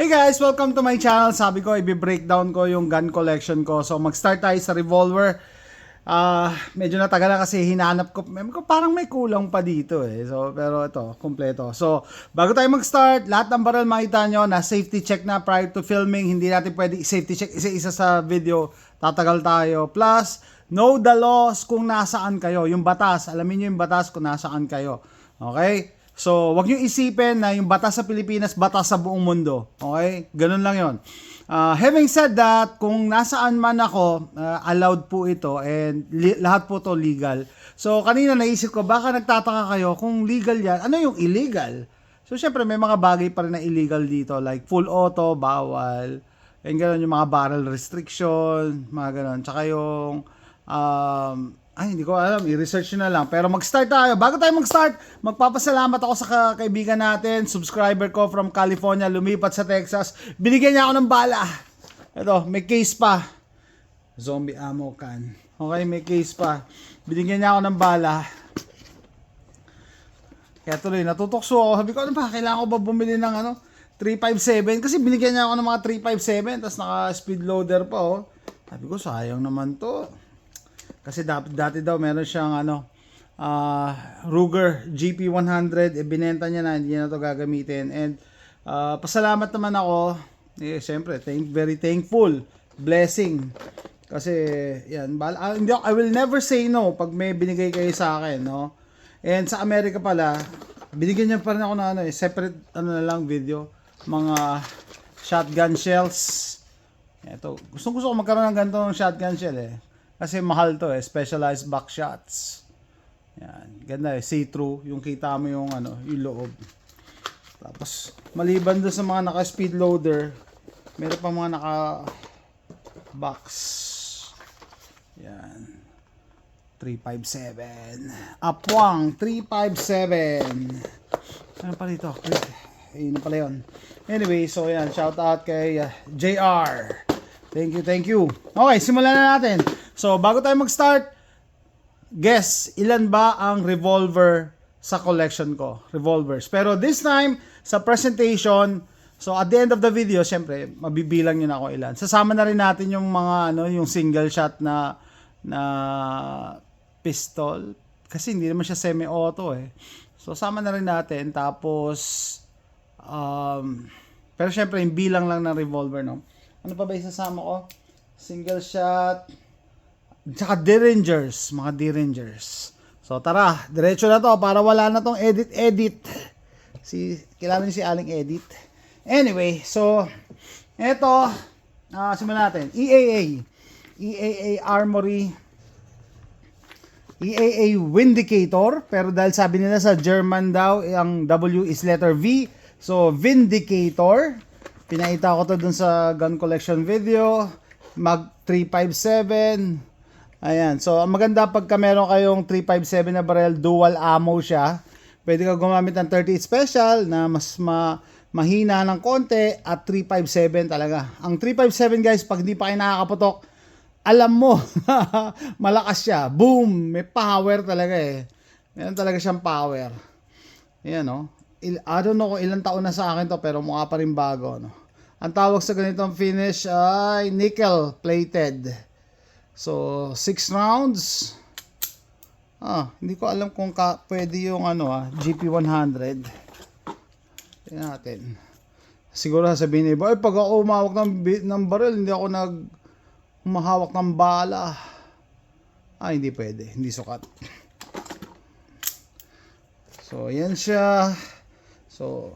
Hey guys, welcome to my channel. Sabi ko, i-breakdown ko yung gun collection ko. So, mag-start tayo sa revolver. Medyo natagal na kasi hinanap ko. Parang may kulang pa dito eh. So, pero ito, kompleto. So, bago tayo mag-start, lahat ng barrel makita nyo na safety check na prior to filming. Hindi natin pwede safety check isa-isa sa video. Tatagal tayo. Plus, know the laws kung nasaan kayo. Yung batas, alamin nyo yung batas kung nasaan kayo. Okay? So, wag nyo isipin na yung batas sa Pilipinas, batas sa buong mundo. Okay? Ganun lang yon. Having said that, kung nasaan man ako, allowed po ito and lahat po to legal. So, kanina naisip ko, baka nagtataka kayo kung legal yan. Ano yung illegal? So, syempre, may mga bagay pa rin na illegal dito. Like, full auto, bawal. And gano'n yung mga barrel restriction, mga gano'n. Tsaka yung... hindi ko alam, i-research na lang. Pero mag-start tayo. Bago tayo mag-start, magpapasalamat ako sa kaibigan natin, subscriber ko from California, lumipat sa Texas. Binigyan niya ako ng bala. Ito, may case pa. Zombie ammo can. Okay, may case pa. Binigyan niya ako ng bala. Kaya tuloy, natutokso ako. Sabi ko, ano ba, kailangan ko ba bumili ng 357? Kasi binigyan niya ako ng mga 357, tapos naka-speed loader pa, oh. Sabi ko, sayang naman to. Kasi dati daw meron siyang Ruger GP100, binenta niya na, hindi niya na to gagamitin. And pasalamat naman ako, siyempre, very thankful, blessing. Kasi yan, I will never say no pag may binigay kayo sa akin, no. And sa Amerika pala, binigyan niya pa rin ako na separate na lang video, mga shotgun shells. Ito, gusto ko magkaroon ng ganitong shotgun shell eh. Kasi mahal to eh, specialized back shots. Yan, ganda eh, see-through, yung kita mo yung yung loob. Tapos maliban doon sa mga naka-speed loader, meron pa mga naka-box. Yan. 357. Apwang 357. Ano pa dito? Ayun na pala yun. Anyway, so yan, shout out kay JR. Thank you. Okay, simulan na natin. So, bago tayo mag-start, guess, ilan ba ang revolver sa collection ko? Revolvers. Pero this time, sa presentation, so at the end of the video, syempre, mabibilang nyo na ako ilan. Sasama na rin natin yung mga, yung single shot na pistol. Kasi hindi naman siya semi-auto eh. So, sama na rin natin. Tapos, pero syempre, yung bilang lang ng revolver, no? Ano pa ba isasama ko? Single shot. Tsaka Derringers. Mga Derringers. So tara, diretso na to para wala na tong edit. Kailangan niyo si Aling Edit. Anyway, so eto, simulan natin. EAA Armory. EAA Vindicator. Pero dahil sabi nila sa German daw, ang W is letter V. So Vindicator. Pinaita ko to dun sa gun collection video. Mag 357. Ayan. So, ang maganda pagka meron kayong 357 na barrel, dual ammo siya. Pwede ka gumamit ng 38 special na mas mahina ng konti at 357 talaga. Ang 357 guys, pag hindi pa kayo nakakaputok, alam mo, malakas siya. Boom! May power talaga eh. Meron talaga siyang power. Ayan no. I don't know kung ilang taon na sa akin to pero mukha pa rin bago. No? Ang tawag sa ganitong finish ay nickel plated. So, 6 rounds. Hindi ko alam kung pwede yung GP100. Tingnan natin. Siguro sabihin niyo, pag ako umahawak ng barrel, hindi ako humahawak ng bala. Hindi pwede. Hindi sukat. So, yan siya. So,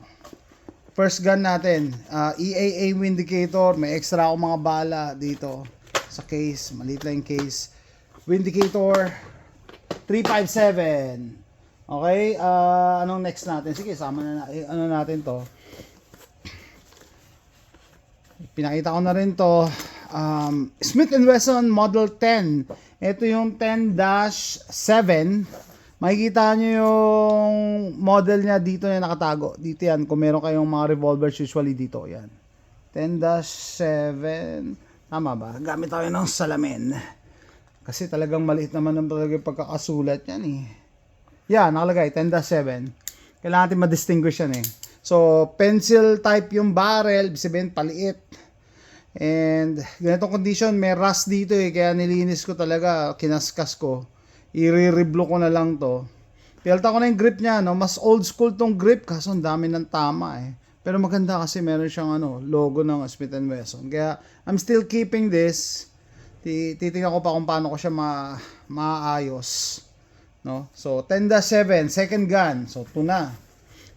first gun natin, EAA Vindicator. May extra ako mga bala dito sa case. Maliit lang yung case. Vindicator 357. Okay, anong next natin? Sige, sama na natin to. Pinakita ko na rin to. Smith & Wesson Model 10. Ito yung 10-7. Makikita nyo yung model niya dito na nakatago. Dito yan, kung meron kayong mga revolvers usually dito. Yan. 10-7. Tama ba? Gamit tayo ng salamin. Kasi talagang maliit naman ang pagkakasulat yan eh. Yan, nakalagay. 10-7. Kailangan natin ma-distinguish yan eh. So, pencil type yung barrel, ibig sabihin paliit. And ganitong condition, may rust dito eh, kaya nilinis ko talaga, kinaskas ko. I-re-reblo ko na lang to. Pilta ko na yung grip niya, no? Mas old school tong grip, kaso ang dami ng tama eh. Pero maganda kasi meron siyang logo ng Smith & Wesson. Kaya I'm still keeping this. Titingnan ko pa kung paano ko siya maayos. No? So 10-7, second gun. So 2 na.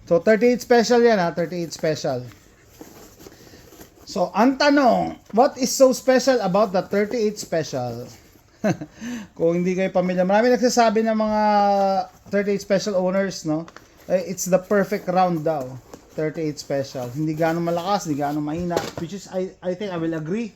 So 38 special yan ha, 38 special. So ang tanong, what is so special about the 38 special? Kung hindi kayo pamilya, marami nagsasabi ng mga 38 special owners, no? It's the perfect round daw. 38 special. Hindi gaano malakas, hindi gaano mahina, which is I think I will agree.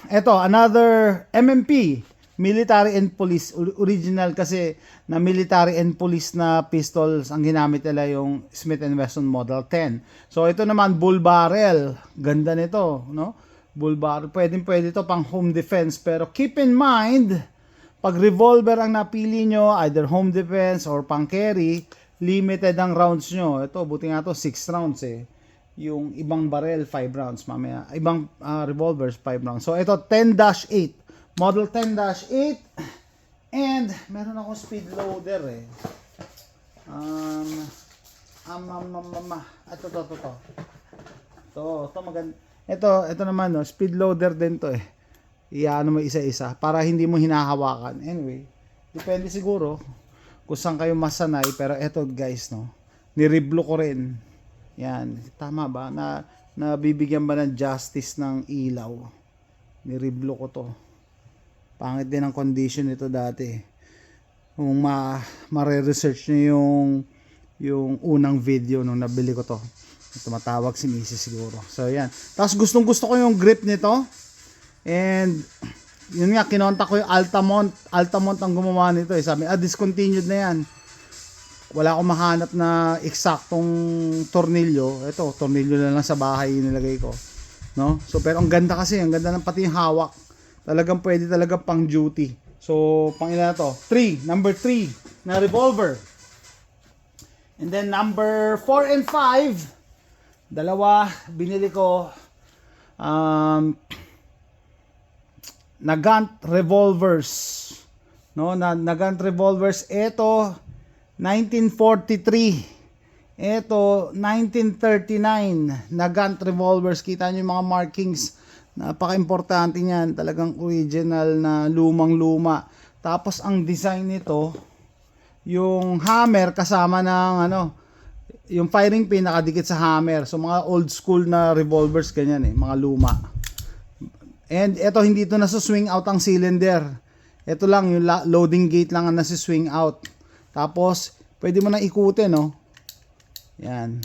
Eto, another MMP, military and police, original kasi na military and police na pistols ang ginamit nila yung Smith & Wesson Model 10. So ito naman bull barrel, ganda nito, no? Bull barrel, pwede to pang home defense, pero keep in mind, pag revolver ang napili nyo, either home defense or pang carry, limited ang rounds nyo. Ito, buti nga to 6 rounds eh. Yung ibang barrel 5 rounds mamaya. Ibang revolvers 5 rounds. So ito 10-8. Model 10-8 and meron akong speed loader eh. Ito maganda. Ito naman no, speed loader din to eh. Iyaano mo isa-isa para hindi mo hinahawakan. Anyway, depende siguro kung saan kayo masanay, pero eto guys no, ni-reblo ko rin. Yan, tama ba? Nabibigyan ba ng justice ng ilaw? Ni-reblo ko to. Pangit din ang condition nito dati. Kung mare-research nyo yung unang video nung nabili ko to. Tumatawag si Mrs. siguro. So yan. Tapos gustong gusto ko yung grip nito. And yun nga, kinontak ko yung Altamont ang gumawa nito eh. Sabi, discontinued na yan. Wala akong mahanap na eksaktong tornilyo. Ito, tornilyo na lang sa bahay nilagay ko. No? So, pero ang ganda kasi, ang ganda ng pati yung hawak. Talagang pwede talaga pang duty. So, pang ilan na to? 3, number 3 na revolver. And then number 4 and 5, dalawa binili ko Nagant revolvers. No, Nagant revolvers. Ito 1943. Ito 1939. Nagant revolvers. Kita niyo yung mga markings. Napaka-importante niyan. Talagang original na lumang-luma. Tapos ang design nito, yung hammer kasama ng yung firing pin nakadikit sa hammer. So mga old school na revolvers ganyan eh, mga luma. And ito, hindi ito nasa-swing out ang cylinder. Ito lang, yung loading gate lang ang nasa-swing out. Tapos, pwede mo nang ikutin, no? Yan.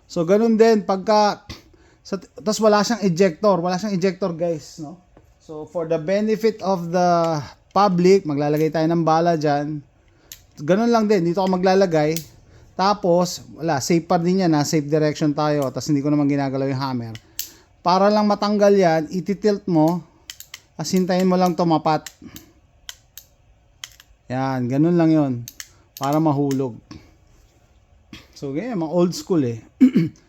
So, ganun din, tapos wala siyang ejector. Wala siyang ejector, guys, no? So, for the benefit of the public, maglalagay tayo ng bala dyan. Ganun lang din, dito ako maglalagay. Tapos, wala, safe pa din yan, safe direction tayo. Tapos, hindi ko naman ginagalaw yung hammer. Para lang matanggal yan, ititilt mo, asintayin mo lang tumapat. Yan, ganun lang yon para mahulog. So, ganyan, mga old school eh.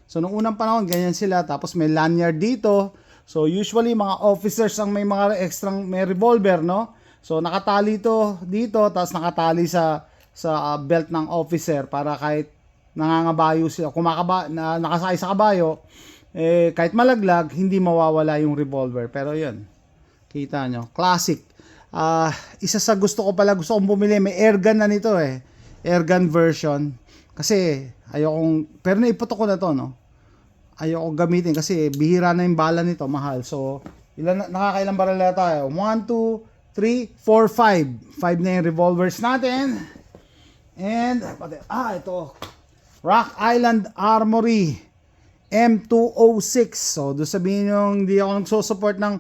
So, nung unang panahon, ganyan sila. Tapos may lanyard dito. So, usually, mga officers ang may mga extrang, may revolver, no? So, nakatali to dito, tapos nakatali sa belt ng officer para kahit nangangabayo sila, nakasakay sa kabayo, kahit malaglag, hindi mawawala yung revolver. Pero yun, kita nyo, classic. Isa sa gusto kong bumili, may airgun na nito eh, airgun version. Kasi pero naiputok ko na to, no? Ayoko gamitin kasi bihira na yung bala nito, mahal. So, nakakailang baril na tayo? 1, 2, 3, 4, 5. 5 na yung revolvers natin. And, ito, Rock Island Armory M206. So, doon sabihin nyo, hindi ako nagsusupport ng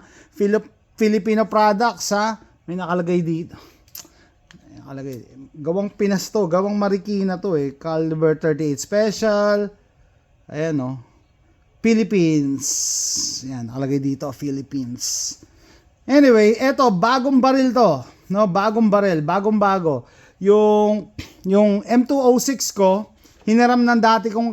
Filipino products, ha? May nakalagay dito. Gawang Pinas to, gawang Marikina to eh. Caliber 38 Special. Ayan, no? Philippines. Yan, nakalagay dito, Philippines. Anyway, eto, bagong baril to. No, bagong baril, bagong-bago. Yung M206 ko, hiniram ng dati kong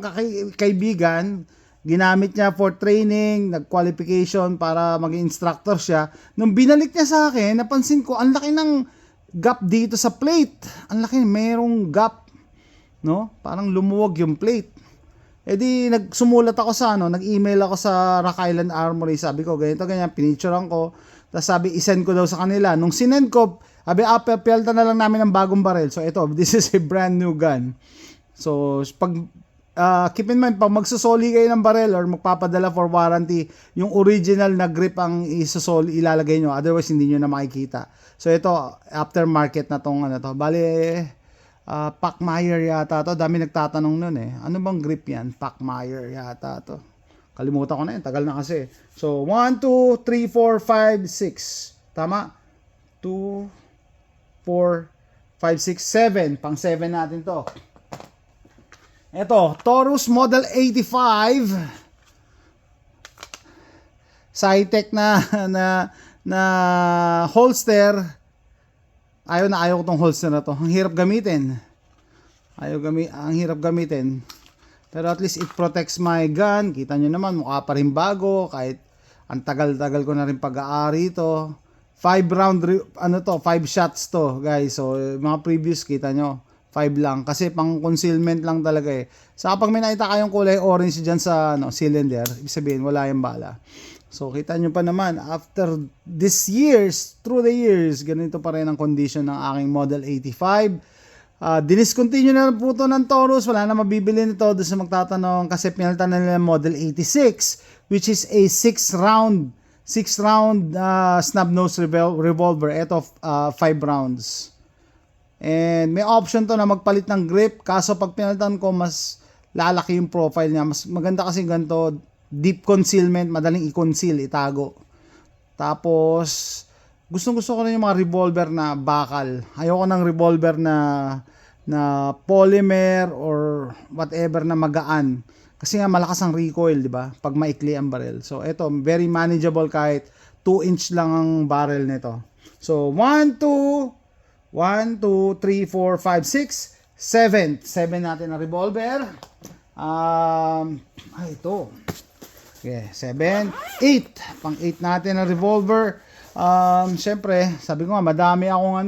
kaibigan, ginamit niya for training, nag-qualification para maging instructor siya. Nung binalik niya sa akin, napansin ko, ang laki ng gap dito sa plate. Ang laki, mayroong gap, no? Parang lumuwag yung plate. Eh di, nagsumulat ako sa, nag-email ako sa Rock Island Armory. Sabi ko, ganito, ganyan, pinicturean ko. Tapos sabi, isend ko daw sa kanila. Nung sinend ko, sabi, pelta na lang namin ng bagong barrel. So ito, this is a brand new gun. So, pag keep in mind, pag magsusoli kayo ng barrel or magpapadala for warranty, yung original na grip ang ilalagay nyo. Otherwise, hindi nyo na makikita. So, ito, aftermarket na tong ano to. Bale, Pacmeyer yata to. Dami nagtatanong nun eh. Ano bang grip yan? Pacmeyer yata to. Kalimutan ko na yun. Tagal na kasi. So, 1, 2, 3, 4, 5, 6. Tama? 2, 4, 5, 6, 7. Pang 7 natin to. Ito, Taurus Model 85. Cytec na holster. Ayaw ko tong holster na to. Ang hirap gamitin. Ang hirap gamitin. Pero at least it protects my gun. Kita nyo naman, mukha pa rin bago. Kahit ang tagal-tagal ko na rin pag-aari ito. 5 shots to, guys. So, mga previous, kita nyo. 5 lang. Kasi pang concealment lang talaga eh. Sa kapag may nakita kayong kulay orange dyan sa cylinder, ibig sabihin, wala yung bala. So, kita nyo pa naman, after these years, through the years, ganito pa rin ang condition ng aking Model 85. Diniscontinue na po ito ng Taurus. Wala na mabibili nito. Doon sa magtatanong, kasi pinalitan na nila Model 86, which is a 6-round snub-nose revolver. Ito, 5 rounds. And may option to na magpalit ng grip. Kaso pag pinalitan ko, mas lalaki yung profile niya. Mas maganda kasi ganito, deep concealment, madaling i-conceal, itago. Tapos, gustong-gusto ko rin yung mga revolver na bakal. Ayoko ng revolver na polymer or whatever na magaan. Kasi nga malakas ang recoil, di ba? Pag maikli ang barrel. So, ito, very manageable kahit 2-inch lang ang barrel nito. So, 1, 2, 3, 4, 5, 6, 7. 7 natin na revolver. Ito. Okay, 7, 8. Pang 8 natin na revolver. Siyempre, sabi ko nga, madami akong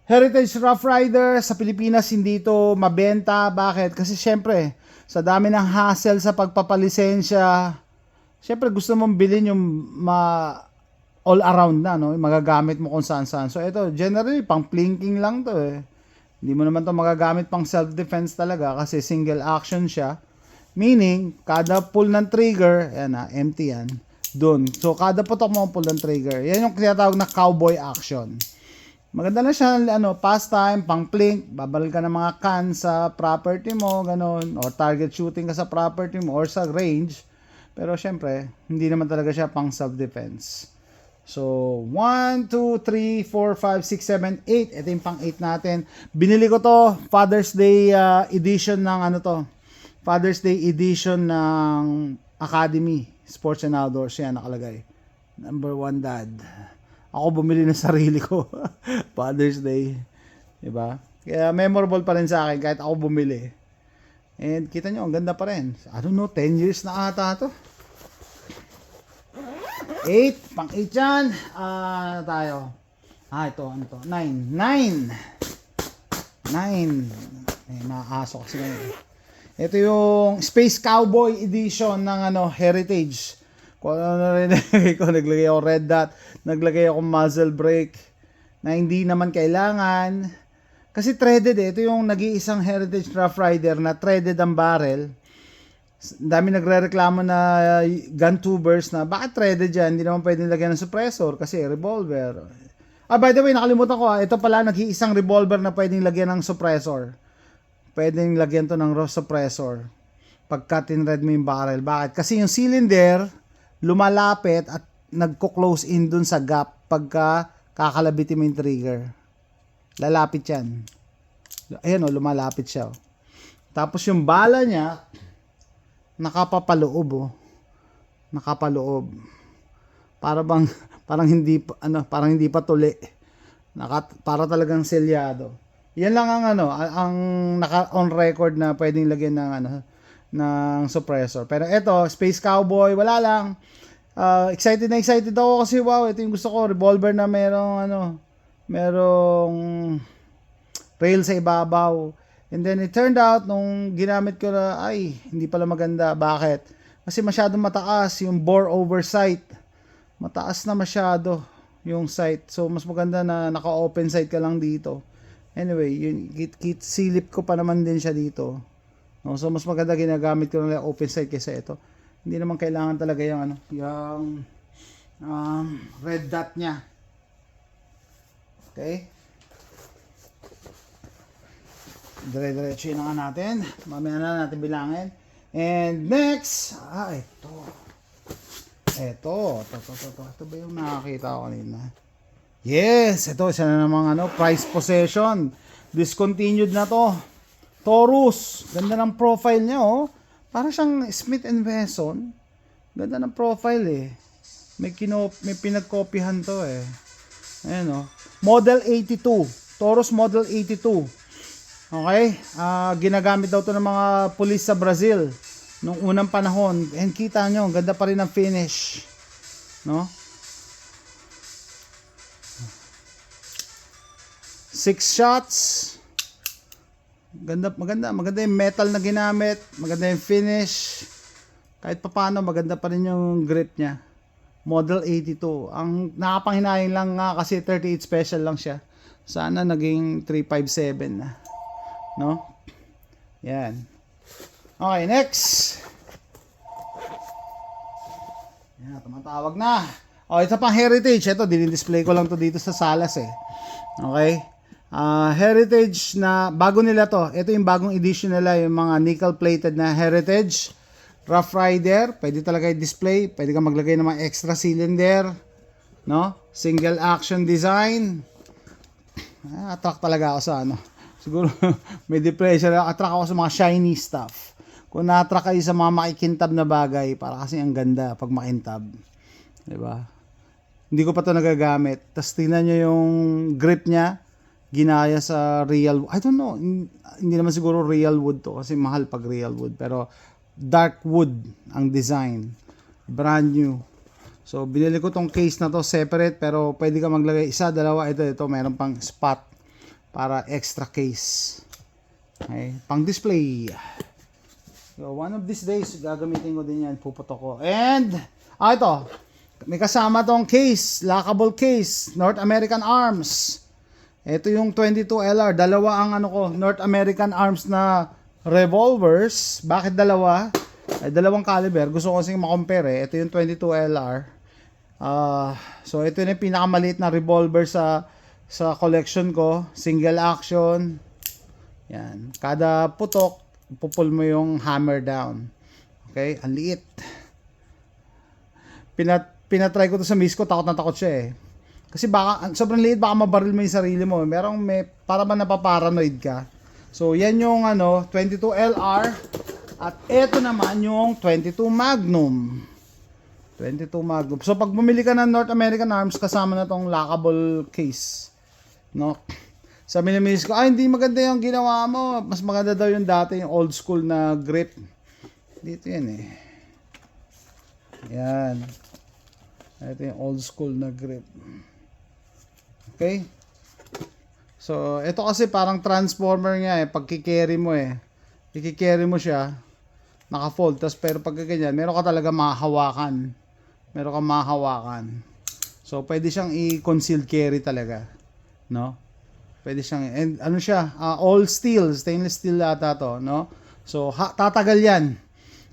Heritage Rough Rider. Sa Pilipinas, hindi ito mabenta. Bakit? Kasi siyempre, sa dami ng hassle sa pagpapalisensya, siyempre gusto mong bilhin yung all around na, no? Magagamit mo kung saan-saan. So, ito, generally, pang plinking lang to eh. Hindi mo naman to magagamit pang self-defense talaga kasi single action siya. Meaning, kada pull ng trigger, empty yan. Doon. So, kada putok mo pull ng trigger. Yan yung tinatawag na cowboy action. Maganda na siya, pastime, pang plink, babal ka ng mga can sa property mo, ganun, or target shooting ka sa property mo, or sa range. Pero, syempre, hindi naman talaga siya pang self-defense. So, 1, 2, 3, 4, 5, 6, 7, 8. Ito yung pang 8 natin. Binili ko to, Father's Day edition ng Father's Day edition ng Academy Sports and Outdoors. Yan, nakalagay. Number 1 dad. Ako bumili ng sarili ko. Father's Day. Diba? Kaya memorable pa rin sa akin kahit ako bumili. And kita nyo, ang ganda pa rin. I don't know, 10 years na ata to. 8. Pang 8 yan. Tayo. Ito. Ano to? 9. 9. May maaso kasi ngayon. Ito yung Space Cowboy edition ng Heritage. Kung ano rin ko, naglagay ako red dot, naglagay ako muzzle brake na hindi naman kailangan. Kasi threaded eh. Ito yung nag-iisang Heritage Rough Rider na threaded ang barrel. Dami nagre-reklamo na gun tubers na bakit threaded yan? Hindi naman pwedeng lagyan ng suppressor kasi revolver. By the way, nakalimutan ko ito pala nag-iisang revolver na pwedeng lagyan ng suppressor. Pwedeng lagyan to ng suppressor pagka tinred mo yung barrel. Bakit? Kasi yung cylinder lumalapit at nagko-close in dun sa gap pagka kakalabitin mo yung trigger. Lalapit yan. Ayan lumalapit siya. Tapos yung bala niya nakapapaloob nakapaloob. Parang hindi pa tuli. Para talagang selyado. Yan lang ang ano, ang naka on record na pwedeng lagyan ng ano ng suppressor. Pero eto, Space Cowboy, wala lang. Excited na excited ako kasi wow, ito yung gusto ko, revolver na merong rail sa ibabaw. And then it turned out nung ginamit ko na ay hindi pala maganda. Bakit? Kasi masyadong mataas yung bore over sight. Mataas na masyado yung sight. So mas maganda na naka-open sight ka lang dito. Anyway, yun silip ko pa naman din siya dito. No, so mas maganda ginagamit ko na open sight kaysa ito. Hindi naman kailangan talaga yung red dot niya. Okay? Dire-diretso yun nga natin. Mamaya na natin bilangin. And next, ito. Ito ba yung nakakita ko kanina? Yes, ito isa na namang prize possession. Discontinued na to. Taurus. Ganda ng profile niya, oh. Para siyang Smith & Wesson. Ganda ng profile, eh. May pinagkopyahan to, eh. Ayan, oh. Model 82. Taurus Model 82. Okay? Ginagamit daw to ng mga pulis sa Brazil nung unang panahon. And kita nyo, ganda pa rin ang finish. No? 6 shots. Maganda yung metal na ginamit. Maganda yung finish. Kahit papaano, maganda pa rin yung grip niya. Model 82. Ang nakapanghinayang lang nga kasi 38 special lang siya. Sana naging 357 na. No? Yan. Okay, next. Yan, tumatawag na. Ito pang heritage. Ito, dinidisplay ko lang to dito sa Salas, eh. Okay? Heritage na bago nila to. Ito yung bagong edition nila, yung mga nickel plated na heritage Rough Rider. Pwede talaga i-display, pwede ka maglagay ng mga extra cylinder, no? Single action design. Attract talaga ako sa siguro may depression, attract ako sa mga shiny stuff. Kung na-attract kayo sa mga makikintab na bagay, para kasi ang ganda pag makintab, di ba? Hindi ko pa to nagagamit. Tapos tingnan nyo yung grip niya, ginaya sa real, I don't know, hindi naman siguro real wood to kasi mahal pag real wood, pero dark wood ang design, brand new. So binili ko tong case na to separate, pero pwede ka maglagay isa, dalawa, ito meron pang spot para extra case. Okay, pang display. So one of these days gagamitin ko din yan, puputok ko. And ito, may kasama tong case, lockable case, North American Arms. Ito yung 22LR. Dalawa ang North American Arms na revolvers. Bakit dalawa? Dalawang caliber. Gusto ko kasing makompare, eh. Ito yung 22LR. So ito yung pinakamaliit na revolver sa collection ko. Single action. Yan. Kada putok, pupul mo yung hammer down. Okay? Ang liit. Pinatry ko to sa miss ko. Takot na takot siya, eh. Kasi baka sobrang liit, baka mabaril mo yung sarili mo. Para ba napaparanoid ka. So yan yung 22LR. At ito naman yung 22 Magnum. 22 Magnum. So pag bumili ka ng North American Arms, kasama na tong lockable case. No? Sabi ni miss ko, hindi maganda yung ginawa mo. Mas maganda daw yung dati, yung old school na grip. Dito yan, eh. Yan. Ito yung old school na grip. Okay? So, ito kasi parang transformer nga, eh. Pag kikerry mo, eh. I-carry mo siya, naka-fold. Pero pag ganyan, meron ka talaga mahahawakan. Meron ka mahahawakan. So, pwede siyang i-concealed carry talaga. No? Pwede siyang, and siya, all steel, stainless steel ata to, no? So, tatagal yan.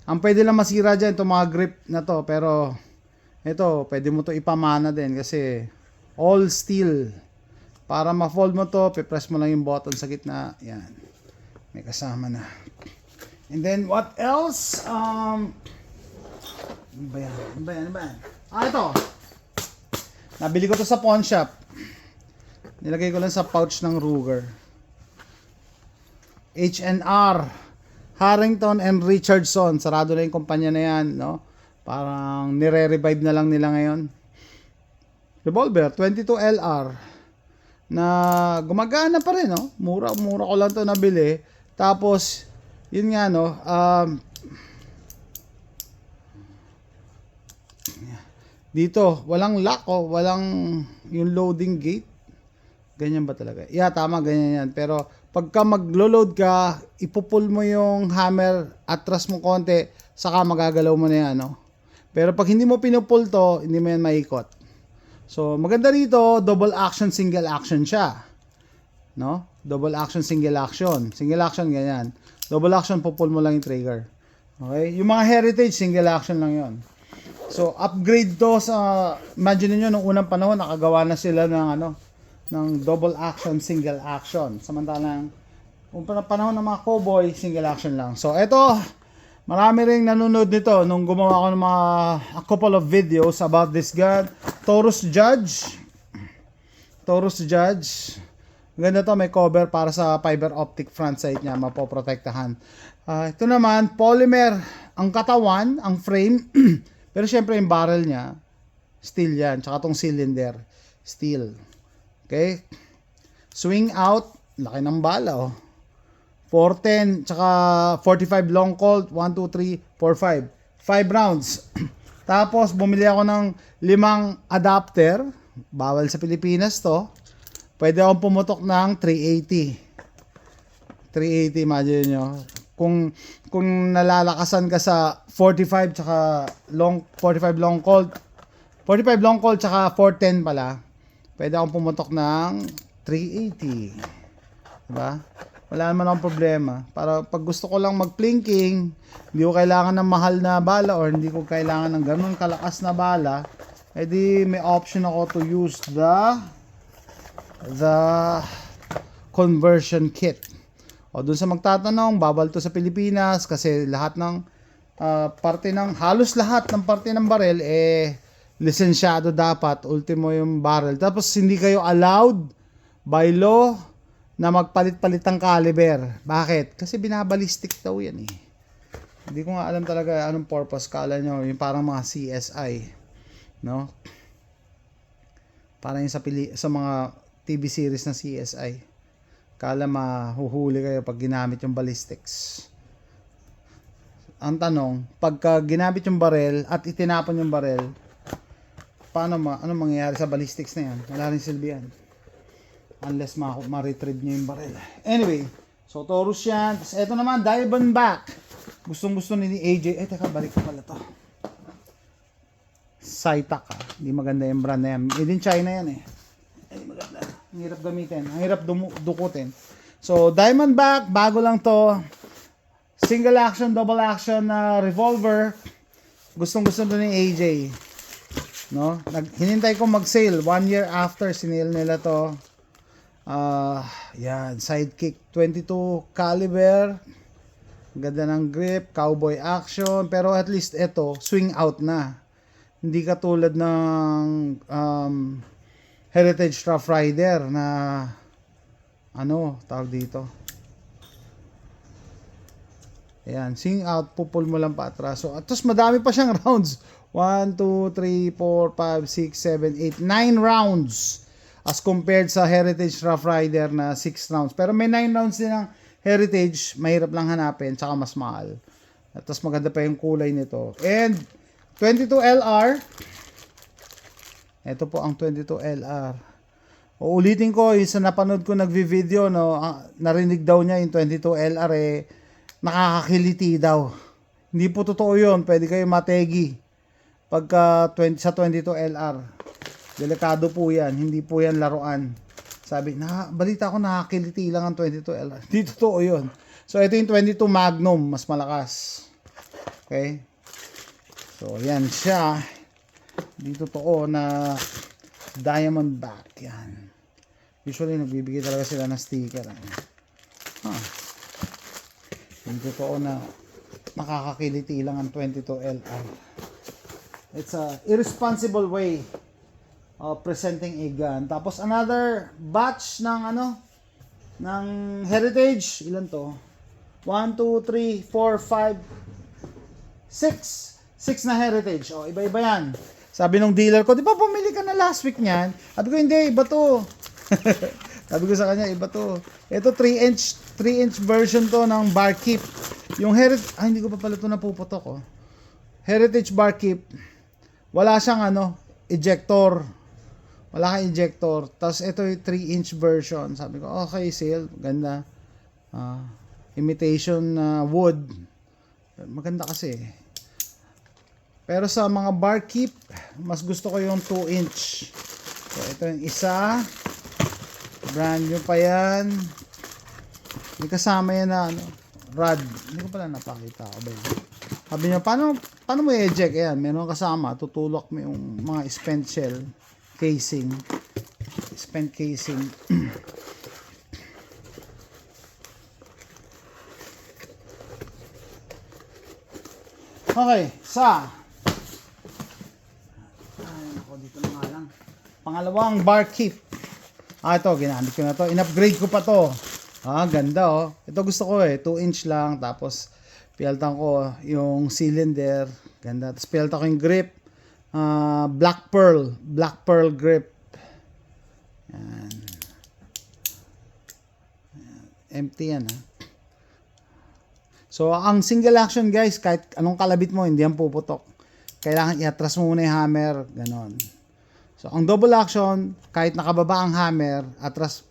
Ang pwede lang masira dyan, itong mga grip na to, pero ito, pwede mo to ipamana din kasi all steel. Para ma-fold mo to, pipress mo lang yung button sa gitna. Yan. May kasama na. And then, what else? Ano ba yan? Ito. Nabili ko to sa pawn shop. Nilagay ko lang sa pouch ng Ruger. H&R. Harrington and Richardson. Sarado na yung kumpanya na yan, no? Parang nire-revive na lang nila ngayon. Revolver, 22LR. na gumagana pa rin, no? Mura ko lang to nabili. Tapos, yun nga, no, dito, walang lock, oh, walang yung loading gate. Ganyan ba talaga? Yeah, tama, ganyan yan. Pero, pagka maglo-load ka, ipupull mo yung hammer, atras mo konti, saka magagalaw mo na yan, no? Pero pag hindi mo pinupull to, hindi mo yan maikot. So, maganda rito, double action, single action siya. No? Double action, single action. Single action, ganyan. Double action, pupull mo lang yung trigger. Okay? Yung mga heritage, single action lang yon. So, upgrade to sa, imagine niyo nung unang panahon, nakagawa na sila ng double action, single action. Samantalang, kung panahon ng mga cowboy, single action lang. So, eto, marami ring nanonood nito nung gumawa ko ng a couple of videos about this gun. Taurus Judge. Ganda to, may cover para sa fiber optic front sight niya, mapoprotektahan. Ito naman, polymer ang katawan, ang frame. Pero syempre yung barrel niya, steel yan. Tsaka tong cylinder, steel. Okay? Swing out, laki ng bala, oh. 410, tsaka 45 long colt, 1, 2, 3, 4, 5. 5 rounds. Tapos, bumili ako ng 5 adapter. Bawal sa Pilipinas to. Pwede akong pumutok ng 380. 380, imagine nyo. Kung nalalakasan ka sa 45 tsaka 45 long colt. 45 long colt tsaka 410 pala. Pwede akong pumutok ng 380. Diba? Wala naman akong problema. Para pag gusto ko lang mag-plinking, hindi ko kailangan ng mahal na bala or hindi ko kailangan ng ganun kalakas na bala, edi may option ako to use the conversion kit. O dun sa magtatanong, bawal to sa Pilipinas kasi lahat ng halos lahat ng parte ng barel lisensyado dapat, ultimo yung barrel. Tapos hindi kayo allowed by law na magpalit-palit ng caliber. Bakit? Kasi binabalistik daw yan eh. Hindi ko nga alam talaga anong purpose. Kala nyo, yung parang mga CSI. No? Parang yung sa mga TV series na CSI. Kala mahuhuli kayo pag ginamit yung ballistics. Ang tanong, pagka ginamit yung barrel at itinapon yung barrel, anong mangyayari sa ballistics na yan? Wala rin silbi yan. Unless ma-retrieve nyo yung barrel. Anyway, so Taurus yan. Tapos eto naman, Diamondback. Gustong-gusto ni AJ. Teka, balik ko pala to. Saitak ah. Hindi maganda yung brand na yan. Made in China yan eh. Hindi maganda. Ang hirap gamitin. Ang hirap dukutin. So, Diamondback. Bago lang to. Single action, double action na revolver. Gustong-gusto to ni AJ. No? Hinintay ko mag-sale. 1 year after, sinale nila to. Yan, sidekick 22 caliber. Ganda ng grip, cowboy action, pero at least ito, swing out na. Hindi katulad ng Heritage Rough Rider na tawag dito. Ayan, swing out, pupul mo lang pa atras. So, atos madami pa siyang rounds. 1, 2, 3, 4, 5, 6, 7, 8, 9 rounds. As compared sa Heritage Rough Rider na 6 rounds. Pero may 9 rounds din ng Heritage. Mahirap lang hanapin. Tsaka mas mahal. At mas maganda pa yung kulay nito. And 22LR. Ito po ang 22LR. Uulitin ko. Yung sa napanood ko nagvi-video. Narinig daw niya yung 22LR nakakakiliti daw. Hindi po totoo yun. Pwede kayo mategi. Pagka sa 22LR. Delikado po yan. Hindi po yan laruan. Sabi, balita ko nakakiliti lang ang 22LR. Hindi totoo yun. So, ito yung 22 Magnum. Mas malakas. Okay? So, yan siya. Hindi totoo na Diamondback. Yan. Usually, nagbibigay talaga sila ng sticker. Hindi totoo na nakakakiliti lang ang 22LR. It's a irresponsible way presenting a gun. Tapos another batch ng ng Heritage. Ilan to? 1, 2, 3, 4, 5, 6 na Heritage. Iba-iba yan. Sabi nung dealer ko, di ba pumili ka na last week niyan? Sabi ko, hindi, iba to. Sabi ko sa kanya, iba to. Ito 3 inch version to ng Barkeep. Yung Heritage, hindi ko pa pala ito napuputok oh. Heritage Barkeep. Wala siyang ejector. Wala kang ejector. Tapos ito yung 3 inch version. Sabi ko, okay, sale. Ganda. Imitation wood. Maganda kasi. Pero sa mga Barkeep, mas gusto ko yung 2 inch. So, ito yung isa. Brand new pa yan. May kasama yan na rod. Hindi ko pala napakita ko. Sabi niya, paano mo i-eject? Ayan, meron kasama. Tutulak mo yung mga spent shell casing. Spent casing. Okay, dito na nga lang. Pangalawang Barkeep. Ito, ginamit ko na to. In-upgrade ko pa to. Ganda oh. Ito gusto ko 2 inch lang. Tapos, pinaltan ko yung cylinder. Ganda. Tapos, pinaltan ko yung grip. Black Pearl grip. Yan. Empty yan So, ang single action guys, kahit anong kalabit mo, hindi yan puputok. Kailangan i-atras mo muna yung hammer. Ganon. So, ang double action, kahit nakababa ang hammer,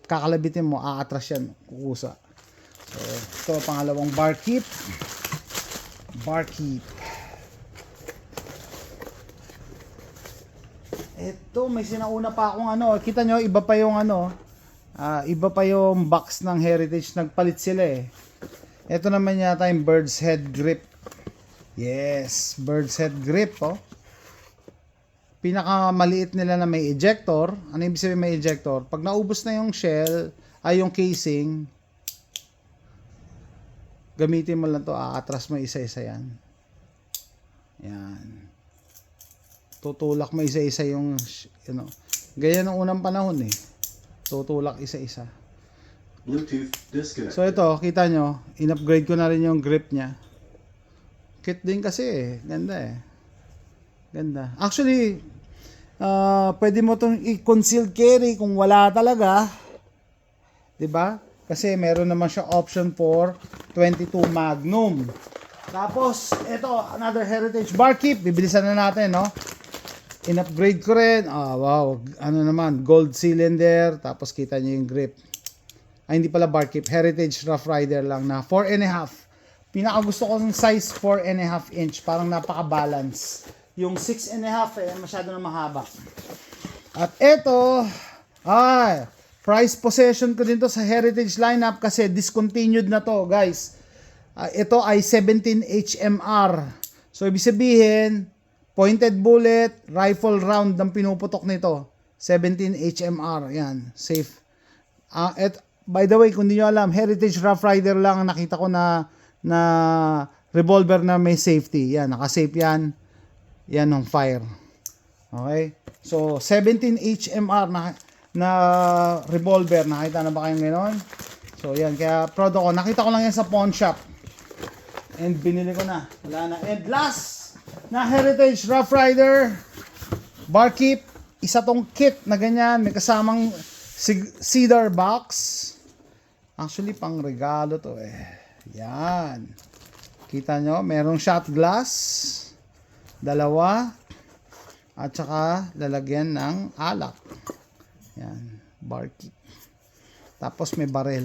kakalabitin mo, aatras yan, kukusa. So, ito, pangalawang Barkeep. Ito, may sinauna pa akong kita nyo, iba pa yung box ng Heritage, nagpalit sila Ito naman yata yung bird's head grip. Yes, bird's head grip Pinakamaliit nila na may ejector. Ano ibig sabihin may ejector? Pag naubos na yung shell, yung casing, gamitin mo lang to, aatras mo isa-isa yan. Yan. Tutulak mo isa-isa yung, ganyan ang unang panahon Tutulak isa-isa. Bluetooth disconnect. So ito, kita nyo, in-upgrade ko na rin yung grip niya. Kit din kasi Ganda Ganda. Actually, pwede mo itong i-concealed carry kung wala talaga. 'Di ba? Kasi meron naman siya option for 22 Magnum. Tapos, ito, another Heritage Barkeep. Bibilisan na natin, In-upgrade ko rin. Wow. Gold cylinder. Tapos, kita nyo yung grip. Hindi pala Barkeep. Heritage Rough Rider lang na 4.5. Pinakagusto ko ng size 4.5 inch. Parang napaka-balance. Yung 6.5 masyado na mahaba. At ito, price possession ko din to sa Heritage lineup kasi discontinued na to, guys. Ito ay 17 HMR. So, ibig sabihin, pointed bullet, rifle round ang pinuputok nito. 17 HMR. Yan, safe. By the way, kung di nyo alam, Heritage Rough Rider lang ang nakita ko na revolver na may safety. Yan, naka-safe yan. Yan ng fire. Okay? So, 17 HMR na revolver. Nakita na ba kayong gano'n? So, yan. Kaya, proud ako. Nakita ko lang yan sa pawn shop. And binili ko na. Wala na. And last na Heritage Rough Rider Barkeep. Isa tong kit na ganyan. May kasamang cedar box. Actually, pang regalo to Yan. Kita nyo, merong shot glass. 2. At saka, lalagyan ng alak. Yan. Barkeep. Tapos, may barrel.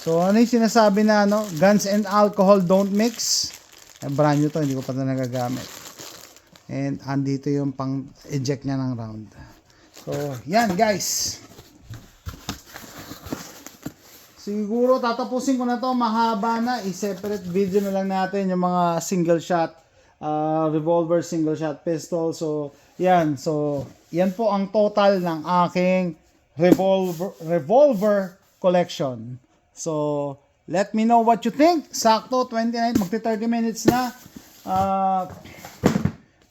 So, ano yung sinasabi na, guns and alcohol don't mix. Brand new to, hindi ko pa ito nagagamit. And, andito yung pang-eject niya ng round. So, yan guys. Siguro, tatapusin ko na to. Mahaba na. I-separate video na lang natin yung mga single shot, revolver, single shot pistol. So, yan. So, yan po ang total ng aking revolver collection. So, let me know what you think. Sakto, 29, magti 30 minutes na.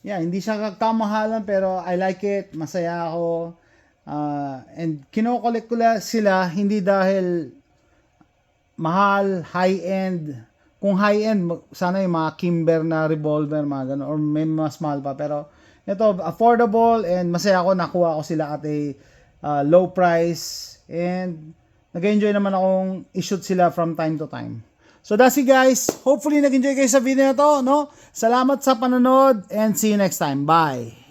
Hindi siya kamahalan pero I like it. Masaya ako. And kino-collect ko sila hindi dahil mahal, high-end. Kung high-end, sana yung mga Kimber na revolver, mga gano'n, or may mas mahal pa. Pero ito, affordable and masaya ako nakuha ko sila at a low price, and nag-enjoy naman akong i-shoot sila from time to time. So that's it guys. Hopefully nag-enjoy kayo sa video na to, no? Salamat sa panonood and see you next time. Bye!